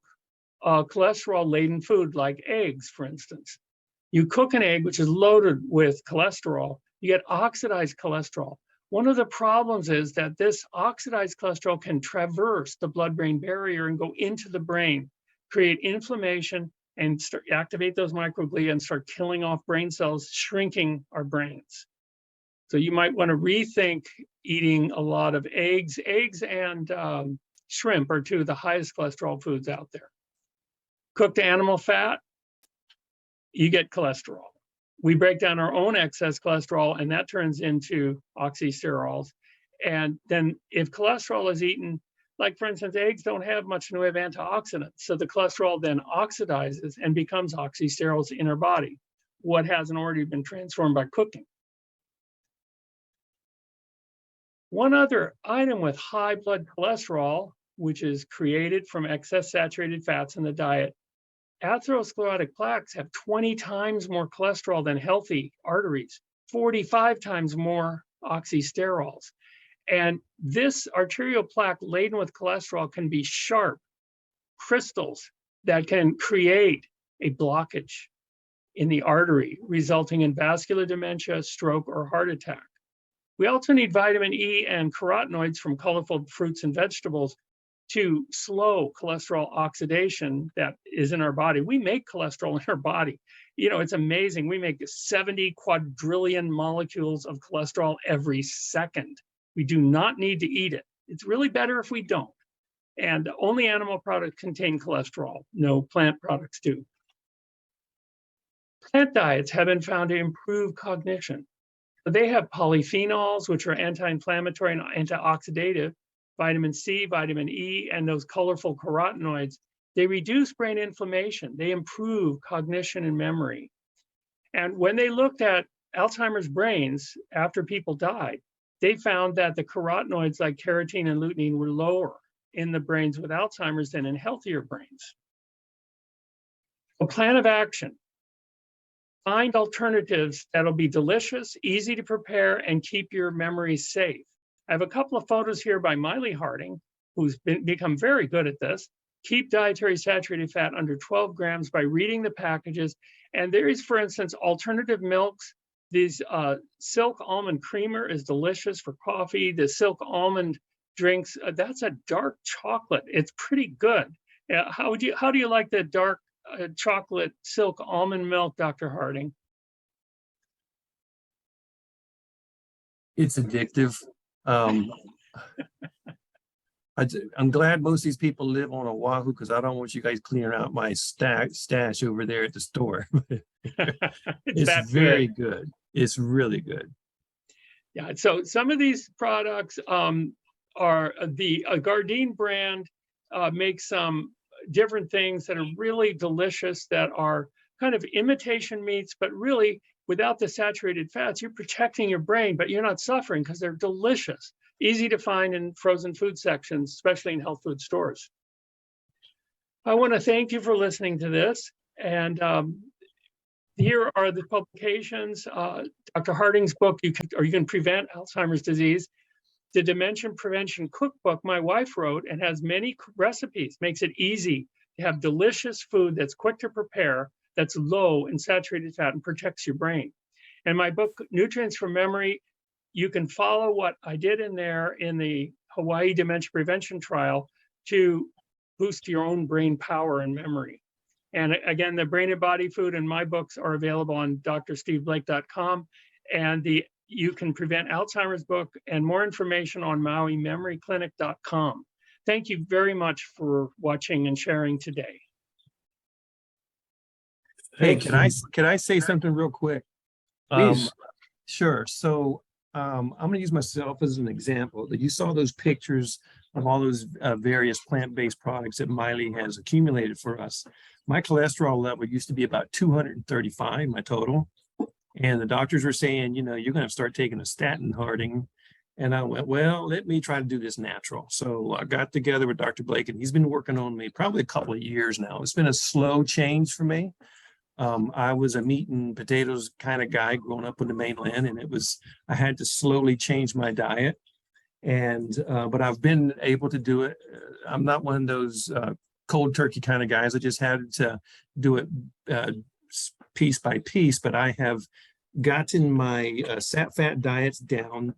cholesterol-laden food like eggs, for instance. You cook an egg, which is loaded with cholesterol, you get oxidized cholesterol. One of the problems is that this oxidized cholesterol can traverse the blood-brain barrier and go into the brain, create inflammation, and activate those microglia and start killing off brain cells, shrinking our brains. So you might want to rethink eating a lot of eggs. Eggs and shrimp are 2 of the highest cholesterol foods out there. Cooked animal fat, you get cholesterol. We break down our own excess cholesterol, and that turns into oxysterols. And then if cholesterol is eaten, like for instance, eggs don't have much in the way of antioxidants. So the cholesterol then oxidizes and becomes oxysterols in our body, what hasn't already been transformed by cooking. One other item with high blood cholesterol, which is created from excess saturated fats in the diet, atherosclerotic plaques have 20 times more cholesterol than healthy arteries, 45 times more oxysterols. And this arterial plaque laden with cholesterol can be sharp crystals that can create a blockage in the artery, resulting in vascular dementia, stroke, or heart attack. We also need vitamin E and carotenoids from colorful fruits and vegetables to slow cholesterol oxidation that is in our body. We make cholesterol in our body. You know, it's amazing. We make 70 quadrillion molecules of cholesterol every second. We do not need to eat it. It's really better if we don't. And only animal products contain cholesterol. No plant products do. Plant diets have been found to improve cognition. They have polyphenols, which are anti-inflammatory and antioxidative, vitamin C, vitamin E, and those colorful carotenoids. They reduce brain inflammation. They improve cognition and memory. And when they looked at Alzheimer's brains after people died, they found that the carotenoids like carotene and lutein were lower in the brains with Alzheimer's than in healthier brains. A plan of action. Find alternatives that'll be delicious, easy to prepare, and keep your memories safe. I have a couple of photos here by Miley Harding, who's become very good at this. Keep dietary saturated fat under 12 grams by reading the packages. And there is, for instance, alternative milks. These silk almond creamer is delicious for coffee. The silk almond drinks, that's a dark chocolate. It's pretty good. How do you like the dark chocolate silk almond milk, Dr. Harding? It's addictive. I'm glad most of these people live on Oahu because I don't want you guys clearing out my stash over there at the store. It's very good. It's really good. Yeah, so some of these products are the Gardein brand makes some different things that are really delicious that are kind of imitation meats, but really without the saturated fats, you're protecting your brain, but you're not suffering because they're delicious, easy to find in frozen food sections, especially in health food stores. I want to thank you for listening to this. And here are the publications. Dr. Harding's book, You Can Prevent Alzheimer's Disease. The Dementia Prevention Cookbook my wife wrote and has many recipes, makes it easy to have delicious food that's quick to prepare, that's low in saturated fat and protects your brain. And my book, Nutrients for Memory, you can follow what I did in there in the Hawaii Dementia Prevention Trial to boost your own brain power and memory. And again, the Brain and Body Food and my books are available on drsteveblake.com. And the You Can Prevent Alzheimer's book and more information on mauimemoryclinic.com. Thank you very much for watching and sharing today. Hey, can I say something real quick? Please. Sure. So I'm going to use myself as an example. That you saw those pictures of all those various plant-based products that Miley has accumulated for us. My cholesterol level used to be about 235, my total. And the doctors were saying, you know, you're going to start taking a statin, Harding. And I went, well, let me try to do this natural. So I got together with Dr. Blake, and he's been working on me probably a couple of years now. It's been a slow change for me. I was a meat and potatoes kind of guy growing up in the mainland, and I had to slowly change my diet. And, but I've been able to do it. I'm not one of those cold turkey kind of guys. I just had to do it piece by piece, but I have gotten my fat diets down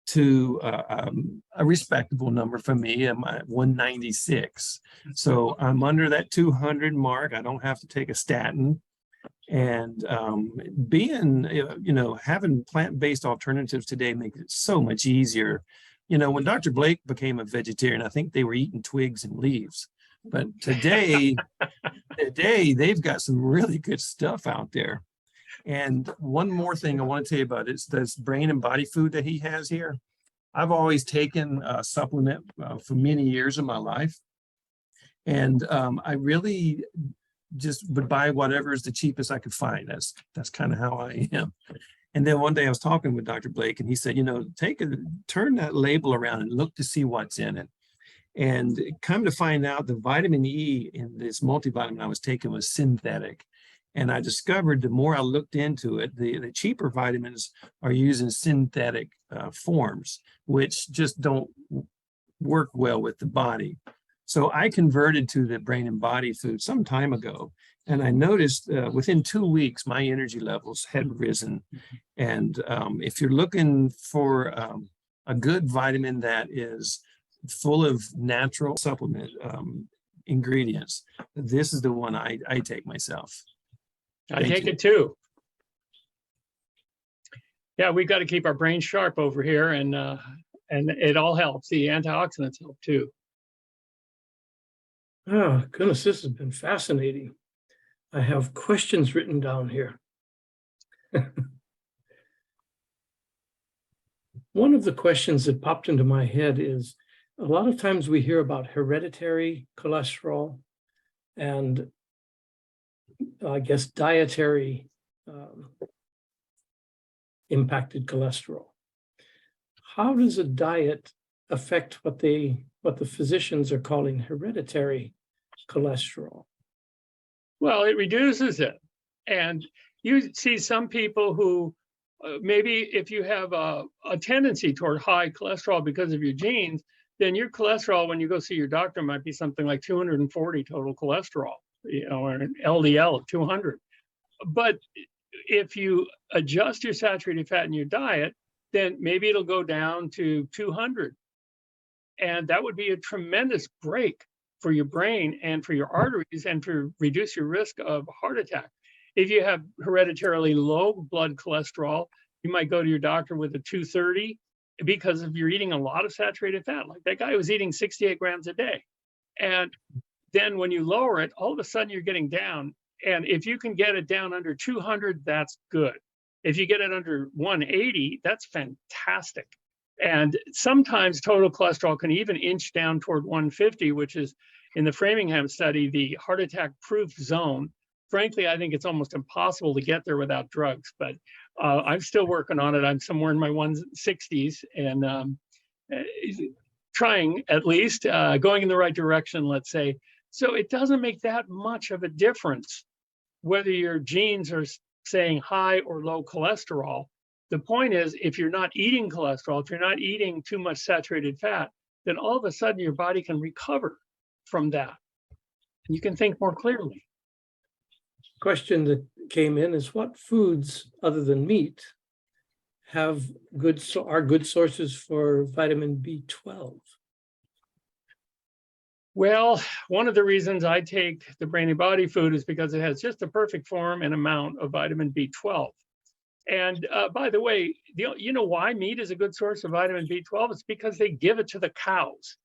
to a respectable number for me. I'm at 196. So I'm under that 200 mark. I don't have to take a statin. And being, you know, having plant-based alternatives today makes it so much easier. You know, when Dr. Blake became a vegetarian, I think they were eating twigs and leaves. But today they've got some really good stuff out there. And one more thing I want to tell you about is this brain and body food that he has here. I've always taken a supplement for many years of my life. And I really just would buy whatever is the cheapest I could find. That's kind of how I am. And then one day I was talking with Dr. Blake, and he said, you know, turn that label around and look to see what's in it. And come to find out, the vitamin E in this multivitamin I was taking was synthetic. And I discovered the more I looked into it, the cheaper vitamins are using synthetic forms, which just don't work well with the body. So I converted to the brain and body food some time ago. And I noticed within 2 weeks, my energy levels had risen. And if you're looking for a good vitamin that is full of natural supplement ingredients, this is the one I take myself. I Thank take you. it too. Yeah, we've got to keep our brain sharp over here, and it all helps. The antioxidants help too. Oh, goodness, this has been fascinating. I have questions written down here. One of the questions that popped into my head is, a lot of times we hear about hereditary cholesterol and I guess dietary impacted cholesterol. How does a diet affect what the physicians are calling hereditary cholesterol? Well, it reduces it. And you see some people who maybe if you have a tendency toward high cholesterol because of your genes, then your cholesterol, when you go see your doctor, might be something like 240 total cholesterol, or an LDL of 200. But if you adjust your saturated fat in your diet, then maybe it'll go down to 200. And that would be a tremendous break for your brain and for your arteries and to reduce your risk of heart attack. If you have hereditarily low blood cholesterol, you might go to your doctor with a 230 because of you're eating a lot of saturated fat. Like that guy was eating 68 grams a day. And then when you lower it, all of a sudden you're getting down. And if you can get it down under 200, that's good. If you get it under 180, that's fantastic. And sometimes total cholesterol can even inch down toward 150, which is in the Framingham study, the heart attack proof zone. Frankly, I think it's almost impossible to get there without drugs, but I'm still working on it. I'm somewhere in my 160s and trying at least, going in the right direction, let's say. So it doesn't make that much of a difference whether your genes are saying high or low cholesterol. The point is, if you're not eating cholesterol, if you're not eating too much saturated fat, then all of a sudden your body can recover from that. You can think more clearly. Question that came in is, what foods other than meat are good sources for vitamin B12? Well, one of the reasons I take the brain and body food is because it has just the perfect form and amount of vitamin B12. And by the way, you know why meat is a good source of vitamin B12? It's because they give it to the cows.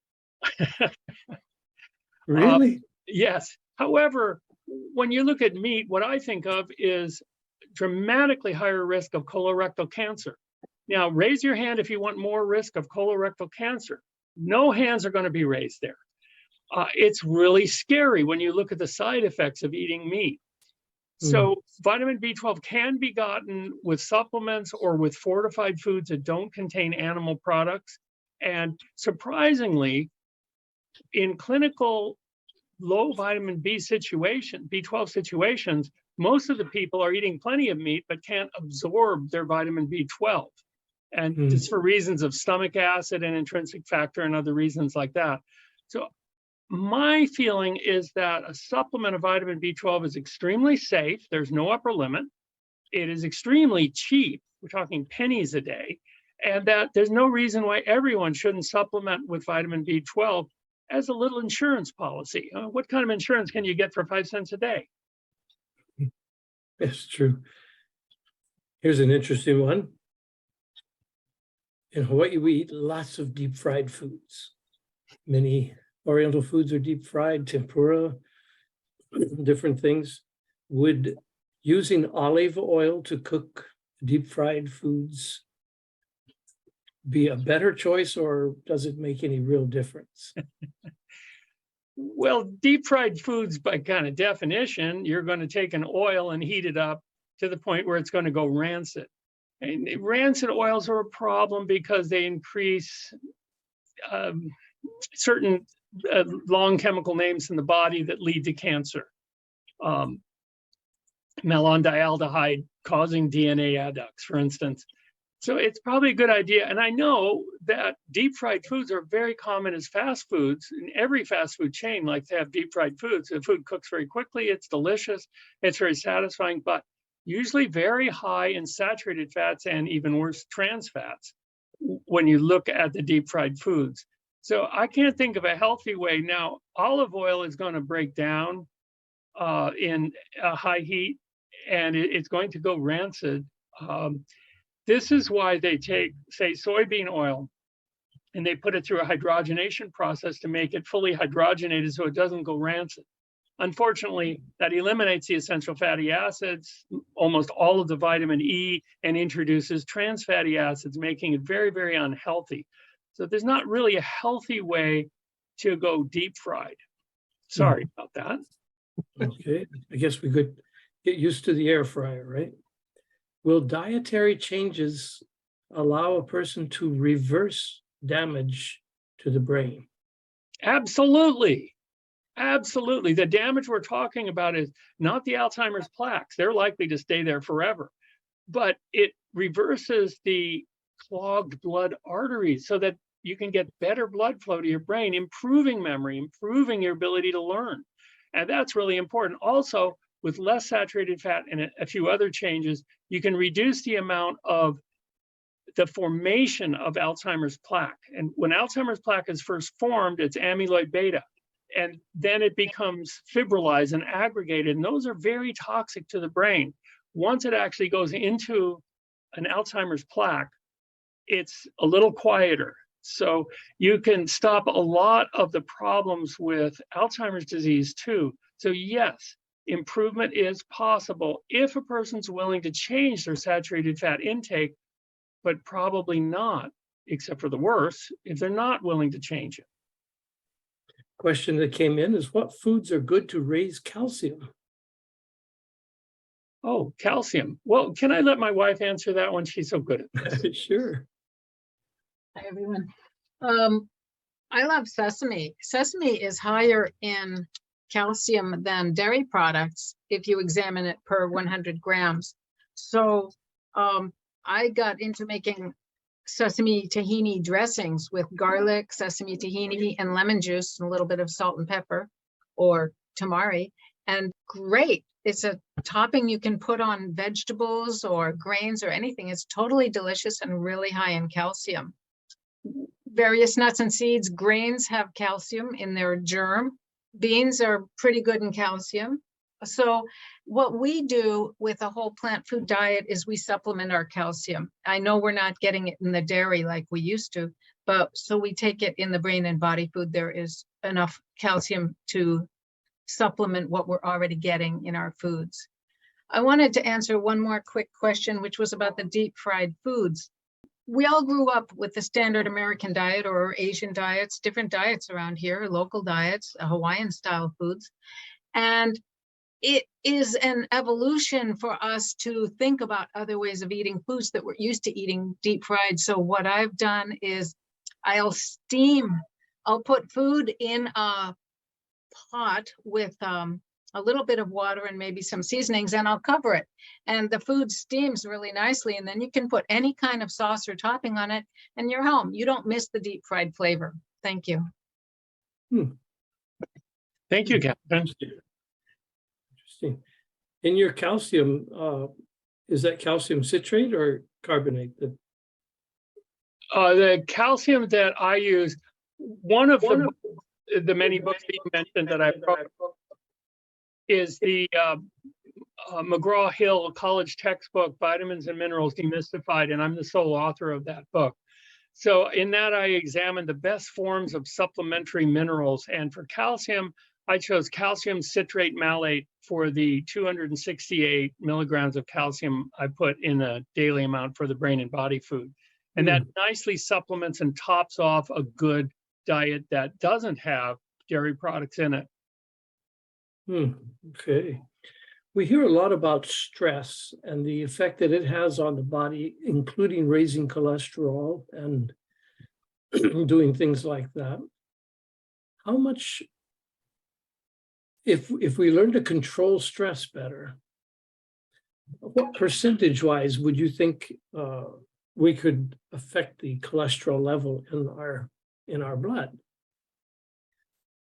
Really? Yes. However, when you look at meat, what I think of is dramatically higher risk of colorectal cancer. Now, raise your hand if you want more risk of colorectal cancer. No hands are going to be raised there. It's really scary when you look at the side effects of eating meat. So vitamin B12 can be gotten with supplements or with fortified foods that don't contain animal products. And surprisingly, in clinical low vitamin B12 situations, most of the people are eating plenty of meat but can't absorb their vitamin B12. And it's for reasons of stomach acid and intrinsic factor and other reasons like that. So my feeling is that a supplement of vitamin B12 is extremely safe. There's no upper limit. It is extremely cheap. We're talking pennies a day. And that there's no reason why everyone shouldn't supplement with vitamin B12 as a little insurance policy. What kind of insurance can you get for 5 cents a day? It's true. Here's an interesting one. In Hawaii, we eat lots of deep fried foods. Many Oriental foods are deep fried, tempura, different things. Would using olive oil to cook deep fried foods be a better choice, or does it make any real difference? Well, deep fried foods, by kind of definition, you're going to take an oil and heat it up to the point where it's going to go rancid. And rancid oils are a problem because they increase certain long chemical names in the body that lead to cancer. Malondialdehyde causing DNA adducts, for instance. So it's probably a good idea. And I know that deep fried foods are very common as fast foods. In every fast food chain likes to have deep fried foods. The food cooks very quickly, it's delicious, it's very satisfying, but usually very high in saturated fats and even worse, trans fats when you look at the deep fried foods. So I can't think of a healthy way. Now, olive oil is going to break down in high heat, and it's going to go rancid. This is why they take, say, soybean oil, and they put it through a hydrogenation process to make it fully hydrogenated so it doesn't go rancid. Unfortunately, that eliminates the essential fatty acids, almost all of the vitamin E, and introduces trans fatty acids, making it very, very unhealthy. So there's not really a healthy way to go deep fried. Sorry about that. Okay, I guess we could get used to the air fryer, right? Will dietary changes allow a person to reverse damage to the brain? Absolutely. Absolutely. The damage we're talking about is not the Alzheimer's plaques. They're likely to stay there forever, but it reverses the clogged blood arteries so that you can get better blood flow to your brain, improving memory, improving your ability to learn. And that's really important. Also, with less saturated fat and a few other changes, you can reduce the amount of the formation of Alzheimer's plaque. And when Alzheimer's plaque is first formed, it's amyloid beta. And then it becomes fibrillized and aggregated. And those are very toxic to the brain. Once it actually goes into an Alzheimer's plaque, it's a little quieter. So you can stop a lot of the problems with Alzheimer's disease too. So yes, improvement is possible if a person's willing to change their saturated fat intake, but probably not, except for the worst, if they're not willing to change it. Question that came in is, what foods are good to raise calcium? Oh, calcium. Well, can I let my wife answer that one? She's so good at this. Sure. Hi, everyone. I love sesame. Sesame is higher in calcium than dairy products if you examine it per 100 grams. So I got into making sesame tahini dressings with garlic, sesame tahini, and lemon juice, and a little bit of salt and pepper or tamari. And great. It's a topping you can put on vegetables or grains or anything. It's totally delicious and really high in calcium. Various nuts and seeds, grains have calcium in their germ. Beans are pretty good in calcium. So what we do with a whole plant food diet is we supplement our calcium. I know we're not getting it in the dairy like we used to, but so we take it in the brain and body food. There is enough calcium to supplement what we're already getting in our foods. I wanted to answer one more quick question, which was about the deep fried foods. We all grew up with the standard American diet or Asian diets, different diets around here, local diets, Hawaiian style foods. And it is an evolution for us to think about other ways of eating foods that we're used to eating deep fried. So what I've done is I'll put food in a pot with a little bit of water and maybe some seasonings, and I'll cover it. And the food steams really nicely. And then you can put any kind of sauce or topping on it and you're home. You don't miss the deep fried flavor. Thank you. Thank you, Catherine. Interesting. In your calcium, is that calcium citrate or carbonate? The calcium that I use, one of the many books that you mentioned that I wrote is the McGraw-Hill college textbook, Vitamins and Minerals Demystified, and I'm the sole author of that book. So in that, I examined the best forms of supplementary minerals. And for calcium, I chose calcium citrate malate for the 268 milligrams of calcium I put in a daily amount for the brain and body food. And that nicely supplements and tops off a good diet that doesn't have dairy products in it. Okay. We hear a lot about stress and the effect that it has on the body, including raising cholesterol and doing things like that. how much, if we learn to control stress better, what percentage wise would you think we could affect the cholesterol level in our blood?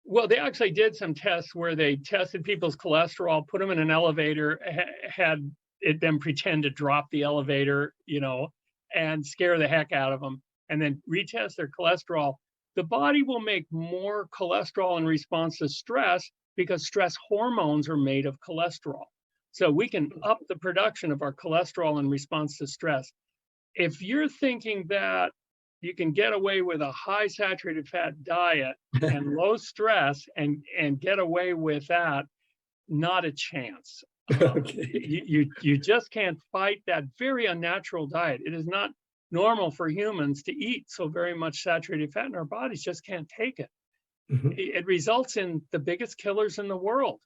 Well, they actually did some tests where they tested people's cholesterol, put them in an elevator, had them pretend to drop the elevator, and scare the heck out of them, and then retest their cholesterol. The body will make more cholesterol in response to stress because stress hormones are made of cholesterol. So we can up the production of our cholesterol in response to stress. If you're thinking that you can get away with a high saturated fat diet and low stress and get away with that, not a chance. Okay. You just can't fight that very unnatural diet. It is not normal for humans to eat so very much saturated fat, and our bodies just can't take it. Mhm. It results in the biggest killers in the world,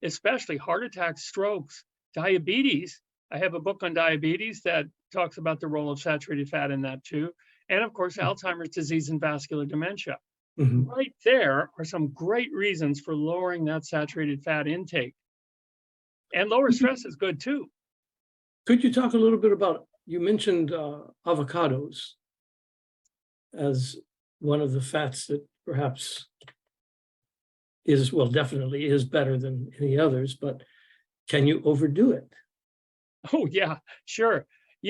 especially heart attacks, strokes, diabetes. I have a book on diabetes that talks about the role of saturated fat in that too. And of course, Alzheimer's disease and vascular dementia. Mhm. Right there are some great reasons for lowering that saturated fat intake. And lower stress is good too. Could you talk a little bit about, you mentioned avocados as one of the fats that perhaps is, well, definitely is better than any others, but can you overdo it? Oh, yeah, sure.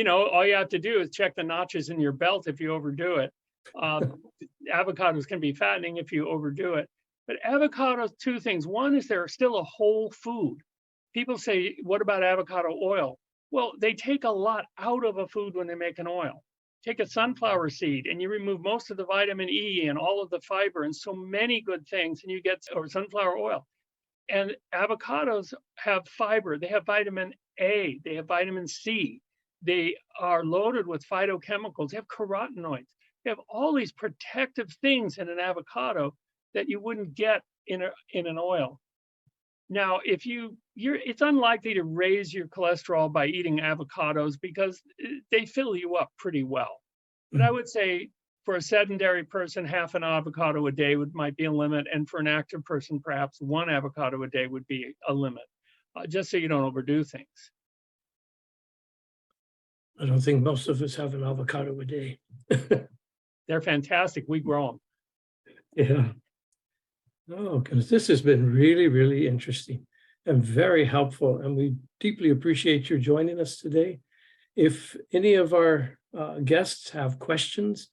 All you have to do is check the notches in your belt if you overdo it. Avocados can be fattening if you overdo it. But avocados, two things. One is they're still a whole food. People say, what about avocado oil? Well, they take a lot out of a food when they make an oil. Take a sunflower seed and you remove most of the vitamin E and all of the fiber and so many good things, and you get, or sunflower oil. And avocados have fiber, they have vitamin A, they have vitamin C, they are loaded with phytochemicals, they have carotenoids, they have all these protective things in an avocado that you wouldn't get in an oil. Now, if it's unlikely to raise your cholesterol by eating avocados because they fill you up pretty well. But I would say for a sedentary person, half an avocado a day might be a limit. And for an active person, perhaps one avocado a day would be a limit, just so you don't overdo things. I don't think most of us have an avocado a day. They're fantastic. We grow them. Yeah. Oh, goodness, this has been really, really interesting and very helpful. And we deeply appreciate your joining us today. If any of our guests have questions,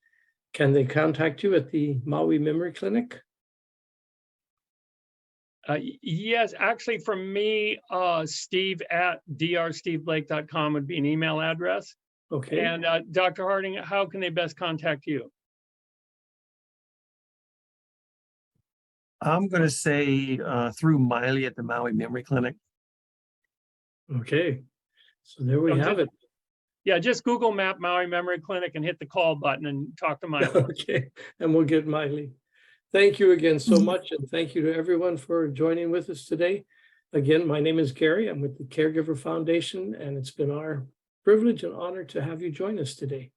can they contact you at the Maui Memory Clinic? Yes, actually, for me, Steve at drsteveblake.com would be an email address. Okay. And Dr. Harding, how can they best contact you? I'm going to say through Miley at the Maui Memory Clinic. Okay. So there we have it. Yeah, just Google Map Maui Memory Clinic and hit the call button and talk to Miley. Okay. And we'll get Miley. Thank you again so much. And thank you to everyone for joining with us today. Again, my name is Gary. I'm with the Caregiver Foundation, and it's been our privilege and honor to have you join us today.